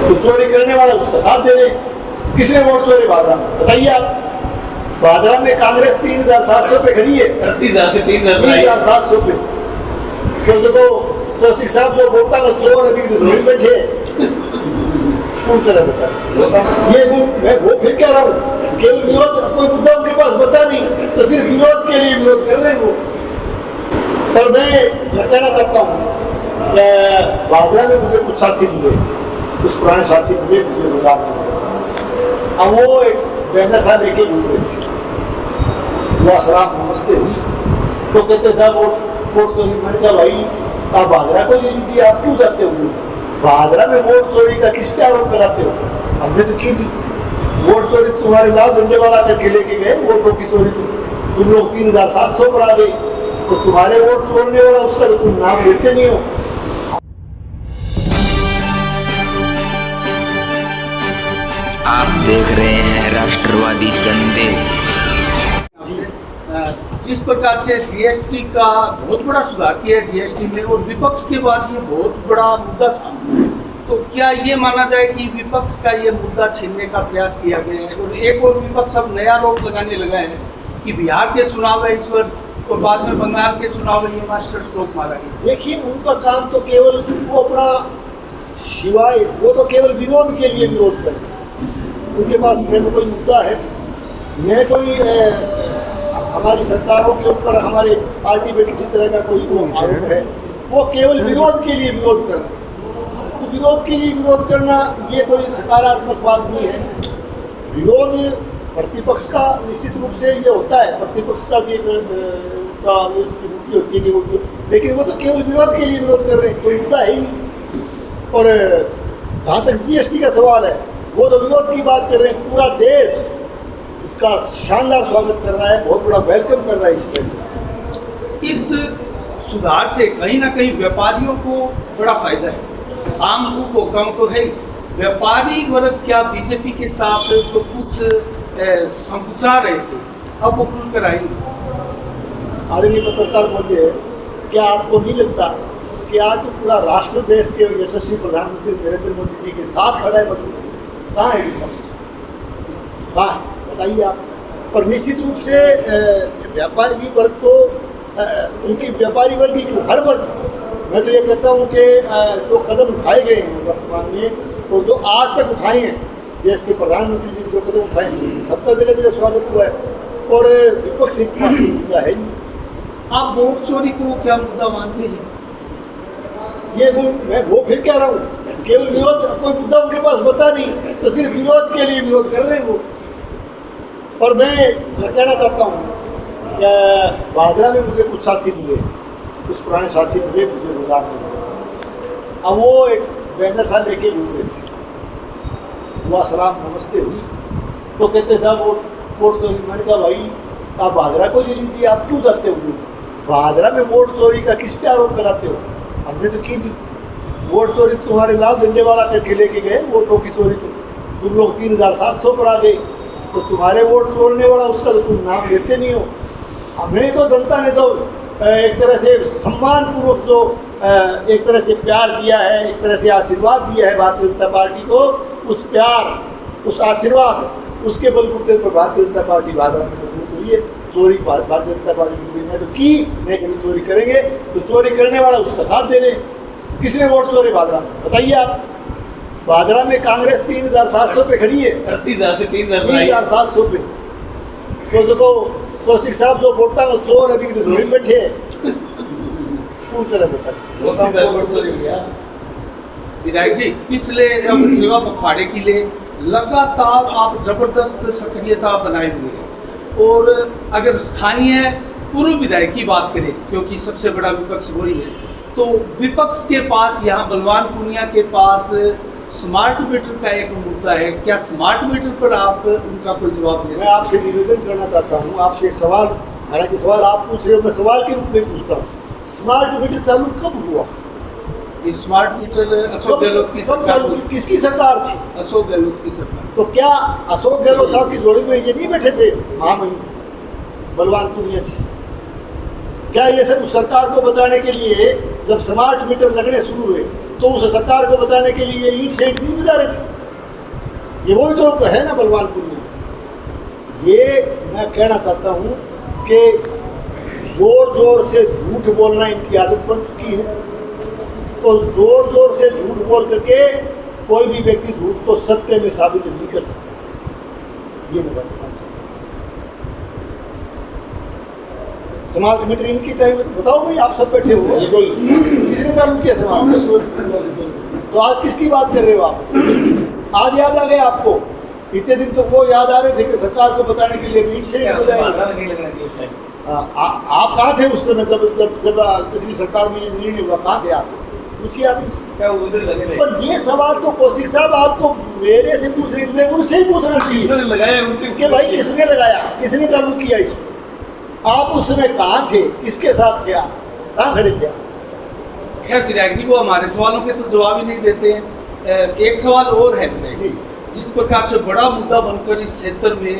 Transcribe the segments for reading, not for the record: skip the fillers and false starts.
तो चोरी करने वाला उसका साथ दे रहे। किसने वोट चोरी भादरा में, बताइए आप। भादरा में कांग्रेस 3,700 पे खड़ी है, 38,000 से 3,700 पे। तो देखो कौशिक साहब जो वोटा का चोर अभी रोहित बैठे कौन करे बता। ये मैं वो फिर कह रहा हूँ, केवल विरोध, कोई मुद्दा उनके पास बचा नहीं तो सिर्फ विरोध के लिए विरोध कर रहे हैं वो। पर मैं कहना चाहता हूँ भादरा में मुझे कुछ साथी मिले, कुछ पुराने साथी मिले मुझे मजाक में। अब वो एक बहना सा लेके घूम रही थी, दुआ सलाम नमस्ते हुई तो कहते साहब वोट चोरी। मैंने कहा भाई आप भादरा को ले लीजिए, आप क्यों जाते हो भादरा में वोट चोरी का किस पे आरोप लगाते हो? हमने तो की नहीं वोट चोरी, तुम्हारे लाल झंडे वाला करके लेके गए वोटों की चोरी। तुम लोग 3,700 पर आ गए तो तुम्हारे वोट चोरने वाला उसका तो तुम नाम लेते नहीं हो। आप देख रहे हैं राष्ट्रवादी संदेश। जिस प्रकार से जीएसटी का बहुत बड़ा सुधार किया है जीएसटी में, और विपक्ष के बाद ये बहुत बड़ा मुद्दा था, तो क्या ये माना जाए कि विपक्ष का ये मुद्दा छीनने का प्रयास किया गया है? और एक और विपक्ष अब नया आरोप लगाने लगा है कि बिहार के चुनाव है इस वर्ष और बाद में बंगाल के चुनाव में ये मास्टर स्ट्रोक मारा गया। देखिए उनका काम तो केवल वो अपना सिवाय, वो तो केवल विरोध के लिए विरोध कर रहे हैं। उनके पास में तो कोई मुद्दा है न कोई हमारी सरकारों के ऊपर हमारे पार्टी में किसी तरह का कोई वो आरोप है, वो केवल विरोध के लिए विरोध कर रहे हैं। तो विरोध के लिए विरोध करना ये कोई सकारात्मक बात नहीं है। विरोध प्रतिपक्ष का निश्चित रूप से ये होता है, प्रतिपक्ष का भी एक उसका उसकी ड्यूटी होती है कि वो, लेकिन वो तो केवल विरोध के लिए विरोध कर रहे हैं, कोई मुद्दा है ही नहीं। और जहाँ तक जीएसटी का सवाल है, वो तो विरोध की बात कर रहे हैं। पूरा देश इसका शानदार स्वागत कर रहा है, बहुत बड़ा वेलकम कर रहा है इस पैसे। इस सुधार से कहीं ना कहीं व्यापारियों को बड़ा फायदा है, आम उपभोक्ताओं को है। व्यापारी वर्ग क्या बीजेपी के साथ जो कुछ संकुचा रहे थे अब वो खुल कर आएंगे? आदरणीय पत्रकार महोदय, क्या आपको नहीं लगता कि आज तो पूरा राष्ट्र देश के यशस्वी प्रधानमंत्री नरेंद्र मोदी जी के साथ खड़ा है? मजबूत कहाँ है विपक्ष, कहाँ है बताइए आप। पर निश्चित रूप से व्यापारी वर्ग को उनकी व्यापारी वर्ग की हर वर्ग, मैं तो ये कहता हूँ कि जो कदम उठाए गए हैं वर्तमान में और जो आज तक उठाए हैं देश के प्रधानमंत्री जी जो कदम उठाए हैं, सबका जगह जगह स्वागत हुआ है। और विपक्ष मुद्दा है नहीं। आप वोट चोरी को क्या मुद्दा मानते हैं? ये मैं वो फिर कह रहा हूँ, केवल विरोध, कोई मुद्दा उनके पास बचा नहीं तो सिर्फ विरोध के लिए विरोध कर रहे हैं वो। और मैं कहना चाहता हूँ भादरा में मुझे कुछ साथी मिले, कुछ पुराने साथी मिले मुझे मजाक में। अब वो एक बहना सा लेके घूम रही थी, दुआ सलाम नमस्ते हुई तो कहते साहब वोट चोरी। मैंने कहा भाई आप भादरा को ले लीजिए, आप क्यों जाते हो भादरा में वोट चोरी का किस पे आरोप लगाते हो? हमने तो की नहीं वोट चोरी, तुम्हारे लाल झंडे वाला करके लेके गए वोटों की चोरी। तुम लोग 3,700 पर आ गए तो तुम्हारे वोट चोरने वाला उसका तो तुम नाम लेते नहीं हो। हमें तो जनता ने जो एक तरह से सम्मानपूर्वक जो एक तरह से प्यार दिया है, एक तरह से आशीर्वाद दिया है भारतीय जनता पार्टी को, उस प्यार, उस आशीर्वाद, उसके बलबूते पर भारतीय जनता पार्टी भादरा में मजबूत हुई है। चोरी भारतीय जनता पार्टी ने तो की, नहीं कभी चोरी करेंगे तो चोरी करने वाला उसका साथ दे रहे। किसने वोट चोरी भादरा में, बताइए आप। भादरा में कांग्रेस 3,700 पे खड़ी है, 38,000 से 3,700 पे। तो देखो कौशिक साहब जो वोटा का चोर अभी रोहित बैठे कौन करे बता। विधायक जी, पिछले सेवा पखवाड़े के लिए लगातार आप जबरदस्त सक्रियता बनाए हुए हैं, और अगर स्थानीय पूर्व विधायक की बात करें, क्योंकि सबसे बड़ा विपक्ष वही है, तो विपक्ष के पास यहाँ बलवान पूनिया के पास स्मार्ट मीटर का एक मुद्दा है। क्या स्मार्ट मीटर पर आप उनका कोई जवाब दें? मैं आपसे निवेदन करना चाहता हूँ, आपसे एक सवाल, हालांकि सवाल आप पूछ रहे हो, मैं सवाल के रूप में पूछता हूँ, स्मार्ट मीटर चालू कब हुआ? स्मार्ट मीटर अशोक गहलोत की सरकार, किसकी सरकार थी? अशोक गहलोत की सरकार। तो क्या अशोक गहलोत साहब की जोड़ी में ये नहीं बैठे थे महामहिम बलवान पूनिया जी? क्या ये सब उस सरकार को बचाने के लिए जब स्मार्ट मीटर लगने शुरू हुए तो उस सरकार को बचाने के लिए ईंट सेंट नहीं बजा रहे थे। ये वही तो है ना बलवानपुर में। ये मैं कहना चाहता हूँ कि जोर जोर से झूठ बोलना इनकी आदत बन चुकी है, तो जोर जोर से झूठ बोल करके कोई भी व्यक्ति झूठ को सत्य में साबित नहीं कर सकता। ये मैं बताना चाहता हूँ। स्मार्ट मीटर इनकी टाइम में बताओ भाई, आप सब बैठे हो, किसने चालू किया स्मार्ट? तो आज किसकी बात कर रहे हो आप? आज याद आ गया आपको? इतने दिन तो वो याद आ रहे थे कि सरकार को बचाने के लिए मीट से आप कहाँ थे उस समय जब पिछली सरकार में ये निर्णय हुआ? कहाँ थे आप? पूछिए आप क्या उधर लगे थे? पर ये सवाल तो कौशिक साहब आपको मेरे से पूछ रहे थे, उनसे ही पूछना चाहिए लगाया उनसे कि भाई किसने लगाया, किसने चालू किया इसको? आप उस समय कहाँ थे, किसके साथ थे, आप कहाँ खड़े थे? खैर विधायक जी, वो हमारे सवालों के तो जवाब ही नहीं देते हैं। एक सवाल और है विधायक जी, जिस प्रकार से बड़ा मुद्दा बनकर इस क्षेत्र में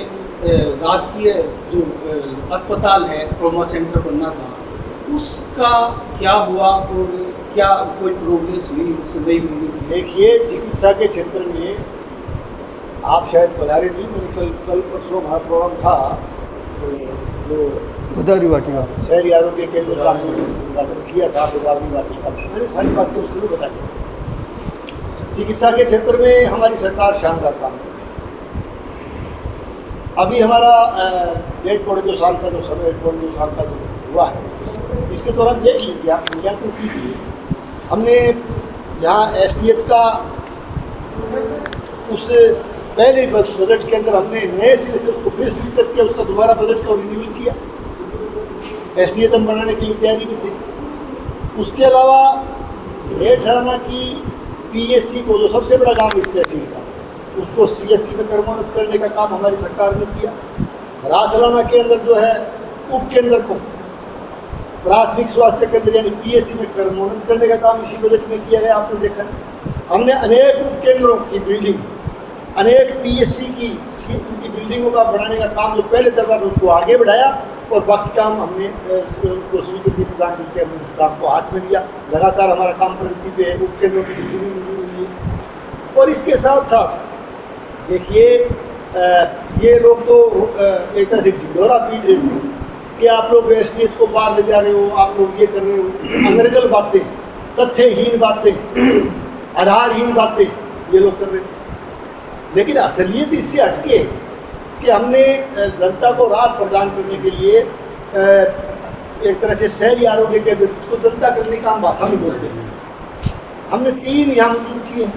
राजकीय जो अस्पताल है, ट्रॉमा सेंटर बनना था, उसका क्या हुआ और क्या कोई प्रोग्रेस हुई, उससे नहीं मिली? देखिए, चिकित्सा के क्षेत्र में आप शायद पधारे नहीं, मैंने कल परसों हमारा प्रोग्राम था जो गोदावरी वाटिका शहरी आरोग्य केंद्र का उद्घाटन किया था, गोदावरी वाटिका। मैंने सारी बातें उससे भी बताई। चिकित्सा के क्षेत्र में हमारी सरकार शानदार काम करती है। अभी हमारा 1.5 साल का जो समय, 1.5 साल का जो हुआ है, इसके दौरान देख लीजिए आप, मूल्यांकन कीजिए। हमने यहाँ SDH का उस पहले बजट के अंदर हमने नए सिरे से उसको फिर स्वीकृत किया, उसका दोबारा बजट का रिन्यूअल किया। SDH हम बनाने के लिए तैयारी में थे। उसके अलावा हेठराना की PSC को, जो सबसे बड़ा काम इस तहसील का, उसको CSC में कर्मोन्नत करने का काम हमारी सरकार ने किया। रासलाना के अंदर जो है उप केंद्र को प्राथमिक स्वास्थ्य केंद्र यानी PSC में कर्मोन्नत करने का काम इसी बजट में किया गया। आपने देखा हमने अनेक उप केंद्रों की बिल्डिंग, अनेक PSC की बिल्डिंगों का बनाने का काम जो पहले चल रहा था उसको आगे बढ़ाया, और बाकी काम हमने उसको स्वीकृति प्रदान करके हमने उस काम को हाथ में लिया। लगातार हमारा काम प्रगति पे है, उप केंद्रों की बिल्डिंग मंजूर हुई है। और इसके साथ साथ देखिए, ये लोग तो एक तरह से ढिंढोरा पीट रहे थे कि आप लोग SDH को पार ले जा रहे हो, आप लोग ये कर रहे हो। अनर्गल बातें, तथ्यहीन बातें, आधारहीन बातें ये लोग कर रहे थे। लेकिन असलियत इससे हटके कि हमने जनता को राहत प्रदान करने के लिए एक तरह से शहरी आरोग्य के जिसको जनता करने का हम भाषा में बोलते हैं, हमने 3 यहाँ मंजूर किए।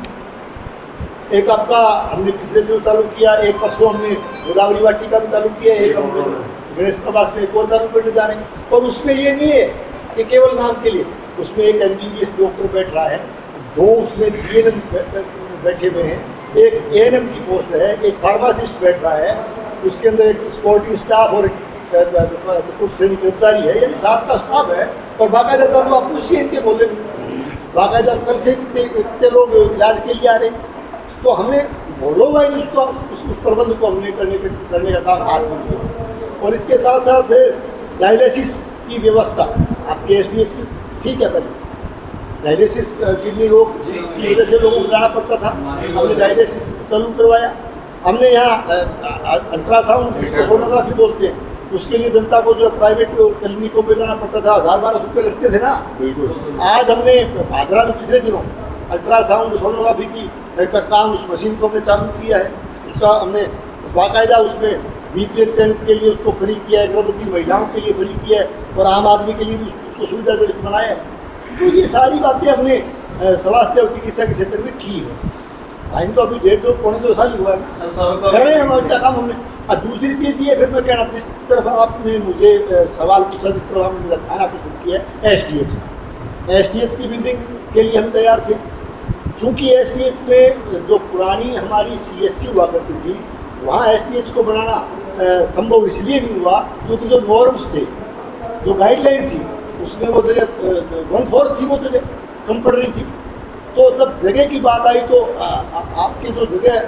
एक आपका हमने पिछले दिनों चालू किया, एक परसों हमने गोदावरी वाटिका में चालू किया, एक हम गणेश प्रवास में एक और चालू करने जा रहे हैं। और उसमें ये नहीं है कि केवल नाम के लिए, उसमें एक MBBS डॉक्टर बैठ रहा है, 2 उसमें GNM बैठे हुए हैं, एक ANM की पोस्ट है, एक फार्मासिस्ट बैठ रहा है, उसके अंदर एक स्पोर्टिंग स्टाफ और कुछ श्रेणी कर्मचारी है, यानी 7 का स्टाफ है। और बाकायदा चालू आप पूछिए इनके बोले, बाकायदा कल से कितने लोग इलाज के लिए आ रहे हैं। तो हमने बोलो भाई उसको, उस प्रबंध को हमने करने का काम हाथ में लिया। और इसके साथ साथ डायलिसिस की व्यवस्था आपके SDH की ठीक है। पहले डायलिसिस किडनी रोग की वजह से लोगों को जाना पड़ता था, हमने डायलिसिस चालू करवाया। हमने यहाँ अल्ट्रासाउंड, जिसको सोनोग्राफी बोलते हैं, उसके लिए जनता को जो प्राइवेट क्लिनिकों पे जाना पड़ता था, 1000-1200 रुपये लगते थे ना। आज हमने आगरा में पिछले दिनों अल्ट्रासाउंड सोनोग्राफी की का काम, उस मशीन को हमने चालू किया है। उसका हमने बाकायदा उसमें BPL चयनित के लिए उसको फ्री किया है, गर्भवती महिलाओं के लिए फ्री किया है, और आम आदमी के लिए भी उसको सुविधाजनक बनाया है। तो ये सारी बातें हमने स्वास्थ्य और चिकित्सा के क्षेत्र में की है। टाइम तो अभी 1.5-2 साल ही हुआ है ना, कर रहे हैं हम अच्छा काम हमने। और दूसरी चीज़ ये, फिर मैं कहना, जिस तरफ आपने मुझे सवाल पूछा, जिस तरफ आपने मेरा ध्यान आकर्षित किया है, SDH की बिल्डिंग के लिए हम तैयार थे। चूँकि SDH में जो पुरानी हमारी CSC हुआ करती थी, वहाँ SDH को बनाना संभव इसलिए नहीं हुआ क्योंकि जो नॉर्म्स थे, जो गाइडलाइन थी, उसमें वो जगह 1/4 थी, वो जगह कम पड़ रही थी। तो जब जगह की बात आई तो आपकी जो जगह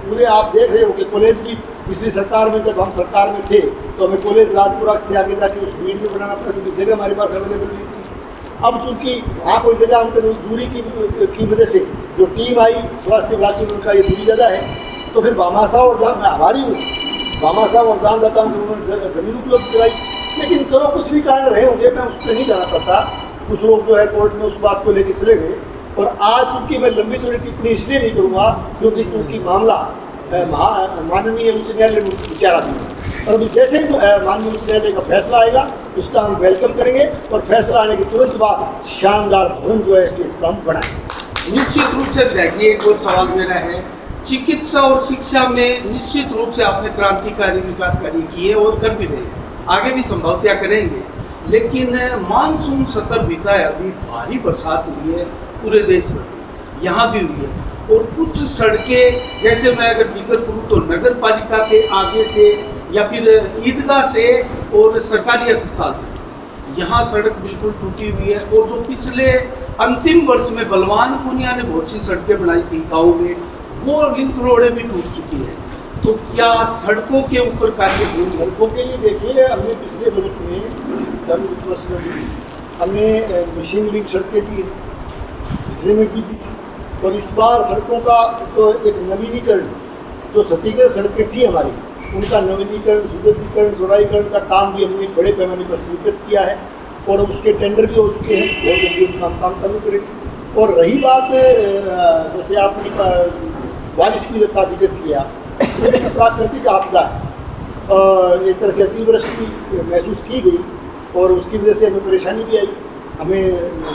पूरे आप देख रहे हो कि कॉलेज की पिछली सरकार में, जब हम सरकार में थे, तो हमें कॉलेज राजपुरा से आगे जाके उस भीड़ में बनाना पड़ा क्योंकि जगह हमारे पास अवेलेबल नहीं थी। अब चूंकि वहाँ कोई जगह उनके दूरी की वजह से जो टीम आई स्वास्थ्य विभाग की, उनका ये दूरी ज़्यादा है, तो फिर भामाशाह और दान, मैं आभारी हूँ भामाशाह और दानदाताओं को उन्होंने ज़मीन उपलब्ध कराई। लेकिन चलो कुछ भी कारण रहे होंगे, मैं उस पर नहीं जाना चाहता। कुछ लोग जो है कोर्ट में उस बात को लेकर चले गए, और आज चूँकि मैं लंबी चौड़ी टिप्पणी इसलिए नहीं करूँगा क्योंकि मामला माननीय उच्च न्यायालय में विचाराधीन है, और अभी जैसे ही माननीय उच्च न्यायालय का फैसला आएगा उसका हम वेलकम करेंगे, और फैसला आने के तुरंत बाद शानदार भवन जो है स्टेज का हम बनाएंगे। निश्चित रूप से देखिए, एक और सवाल मेरा है, चिकित्सा और शिक्षा में निश्चित रूप से आपने क्रांतिकारी विकास कार्य किए और कर भी रहे हैं, आगे भी संभवतया करेंगे। लेकिन मानसून सत्र बीता है, अभी भारी बरसात हुई है पूरे देश में, यहाँ भी हुई है, और कुछ सड़कें, जैसे मैं अगर जिक्र करूँ तो नगर पालिका के आगे से या फिर ईदगाह से और सरकारी अस्पताल तक यहाँ सड़क बिल्कुल टूटी हुई है। और जो पिछले अंतिम वर्ष में बलवान पूनिया ने बहुत सी सड़कें बनाई थी गाँव में, वो लिंक रोडें भी टूट चुकी है। तो क्या सड़कों के ऊपर कार्य हो? सड़कों के लिए देखिए, हमने पिछले बजट में चालू वित्त वर्ष में भी हमने मशीन लिंक सड़कें दी है, पिछले में भी दी थी, और इस बार सड़कों का तो एक नवीनीकरण, जो क्षतिग्रस्त सड़कें थी हमारी, उनका नवीनीकरण, सुदृढ़ीकरण, चौड़ाईकरण का काम भी हमने बड़े पैमाने पर स्वीकृत किया है, और उसके टेंडर भी हो चुके हैं, बहुत जल्दी उनका काम चालू करेंगे। और रही बात जैसे आपने बारिश की का जिक्र किया, प्राकृतिक आपदा एक तरह से अतिवृष्टि महसूस की गई, और उसकी वजह से हमें परेशानी भी आई। हमें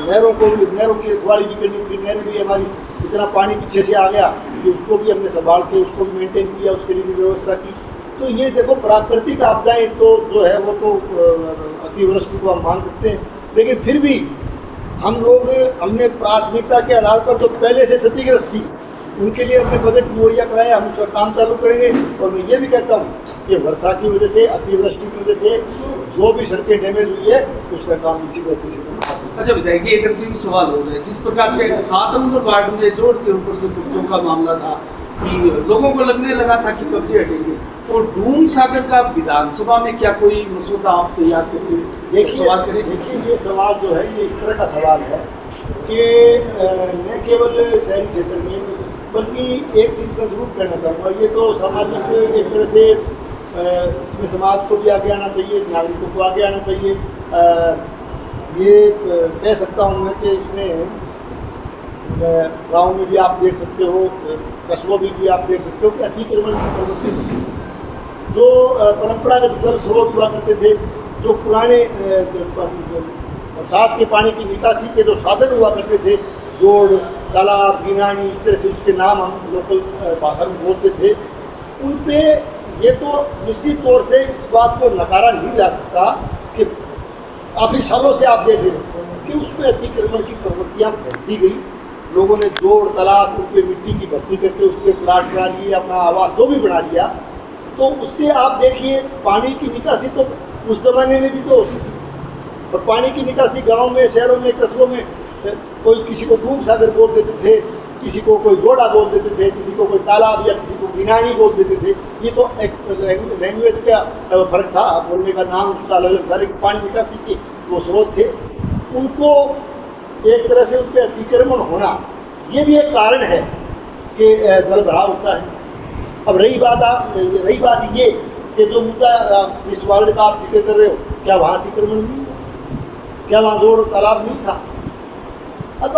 नहरों की रखवाली भी करनी पड़ी, नहरें भी हमारी इतना पानी पीछे से आ गया कि उसको भी हमने संभाल के उसको भी मेंटेन किया, उसके लिए भी व्यवस्था की। तो ये देखो, प्राकृतिक आपदाएं तो जो है वो तो अतिवृष्टि को हम मान सकते हैं, लेकिन फिर भी हमने प्राथमिकता के आधार पर जो पहले से क्षतिग्रस्त थी उनके लिए हमने बजट मुहैया कराया, हम उसका काम चालू करेंगे। और मैं ये भी कहता हूँ कि वर्षा की वजह से, अतिवृष्टि की वजह से जो भी सड़कें डैमेज हुई है उसका काम इसी गति से करना। अच्छा विधायक जी, एक अंतिम सवाल हो रहा है, जिस प्रकार से 7 नंबर वार्ड में जोड़ के ऊपर जो कब्जों का मामला था कि लोगों को लगने लगा था कि कब्जे हटेंगे, और डूम सागर का विधानसभा में क्या कोई मसौदा आप तैयार करके सवाल करें? देखिए, ये सवाल जो है ये इस तरह का सवाल है कि न केवल शहरी क्षेत्र में, बल्कि एक चीज़ मैं जरूर कहना चाहूँगा, ये तो सामाजिक एक तरह से इसमें समाज को भी आगे आना चाहिए, नागरिकों को आगे आना चाहिए। ये कह सकता हूँ मैं कि इसमें गांव में भी आप देख सकते हो, कस्बों में भी आप देख सकते हो कि अतिक्रमण की प्रवृत्ति, जो परंपरागत जल स्रोत हुआ करते थे, जो पुराने बरसात के पानी की निकासी के जो साधन हुआ करते थे, जोड़, तालाब, गिनानी, इस तरह से उसके नाम हम लोकल भाषा में बोलते थे, उन पे ये तो निश्चित तौर से इस बात को नकारा नहीं जा सकता कि काफ़ी सालों से आप देख रहे हो कि उसमें अतिक्रमण की प्रवृत्तियाँ बढ़ती गई। लोगों ने जोड़, तालाब, उन पर मिट्टी की भर्ती करके उस पर प्लाट बना लिए, अपना आवास जो भी बना लिया, तो उससे आप देखिए पानी की निकासी तो उस ज़माने में भी तो होती थी, और पानी की निकासी गाँव में, शहरों में, कस्बों में कोई किसी को डूम सागर बोल देते थे, किसी को कोई जोड़ा बोल देते थे, किसी को कोई तालाब या किसी को गिनानी बोल देते थे। ये तो एक लैंग्वेज का फर्क था, बोलने का नाम उसका अलग था, लेकिन पानी निकासी के वो स्रोत थे, उनको एक तरह से उन पर अतिक्रमण होना ये भी एक कारण है कि जल भराव होता है। अब रही बात ये कि जो मुद्दा इस वार्ड का आप जिक्र कर रहे हो, क्या वहाँ अतिक्रमण नहीं हुआ? क्या वहाँ जोड़ तालाब नहीं था? अब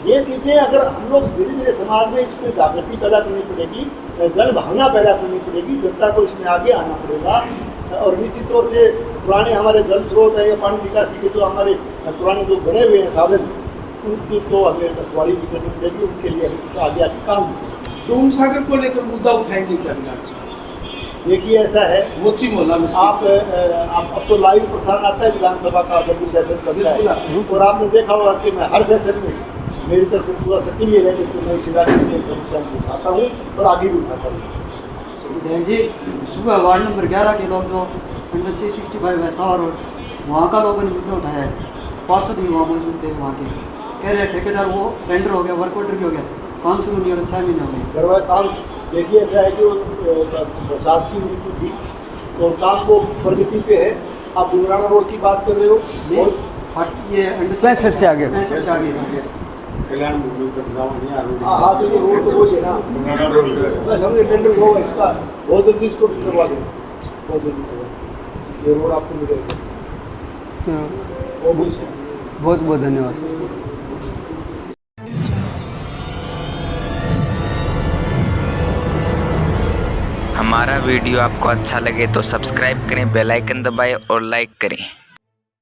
ये चीज़ें अगर हम लोग धीरे धीरे समाज में इसमें जागृति पैदा करनी पड़ेगी, जन भावना पैदा करनी पड़ेगी, जनता को इसमें आगे आना पड़ेगा, और निश्चित तौर से पुराने हमारे जल स्रोत है या पानी निकासी के जो हमारे पुराने जो बने हुए हैं साधन, उनकी तो हमें रखवाली भी करनी पड़ेगी, उनके लिए हमें कुछ आगे आगे काम भी। डूम सागर को लेकर मुद्दा उठाएंगे क्या? देखिए, ऐसा है, मोची मोहल्ला में आप अब तो लाइव प्रसारण आता है विधानसभा का, जब भी सेशन चलता है, और आपने देखा होगा कि मैं हर सेशन में मेरी तरफ से पूरा सक्रिय रहकर के मैं शिवा की समस्या को उठाता हूँ और आगे भी उठाता हूँ। विधायक जी, सुबह वार्ड नंबर 11 के लोग जो नंबर 65 है सावर रोड, वहाँ का लोगों ने मुद्दा उठाया है, पार्षद भी वहाँ मौजूद थे, वहाँ के कह रहे हैं ठेकेदार वो टेंडर हो गया, वर्क ऑर्डर भी हो गया, काम शुरू नहीं हो रहा, 6 महीने हो गए। करवाया काम। देखिए, ऐसा है कि वो बरसात की ऋतु थी, तो काम वो प्रगति पे है। आप दुगराना रोड की बात कर रहे हो, और ये 65 से आगे 65 से आगे कल्याण भूमि का गाँव नहीं आ रोड हाँ तो ये रोड तो वही है ना, मैं समझे टेंडर वो है इसका, बहुत जल्दी इसको करवा दो, बहुत जल्दी करवा दो। ये रोड आपको मिलेगा तो वो भी इसका। बहुत बहुत धन्यवाद। हमारा वीडियो आपको अच्छा लगे तो सब्सक्राइब करें, बेल आइकन दबाएं और लाइक करें।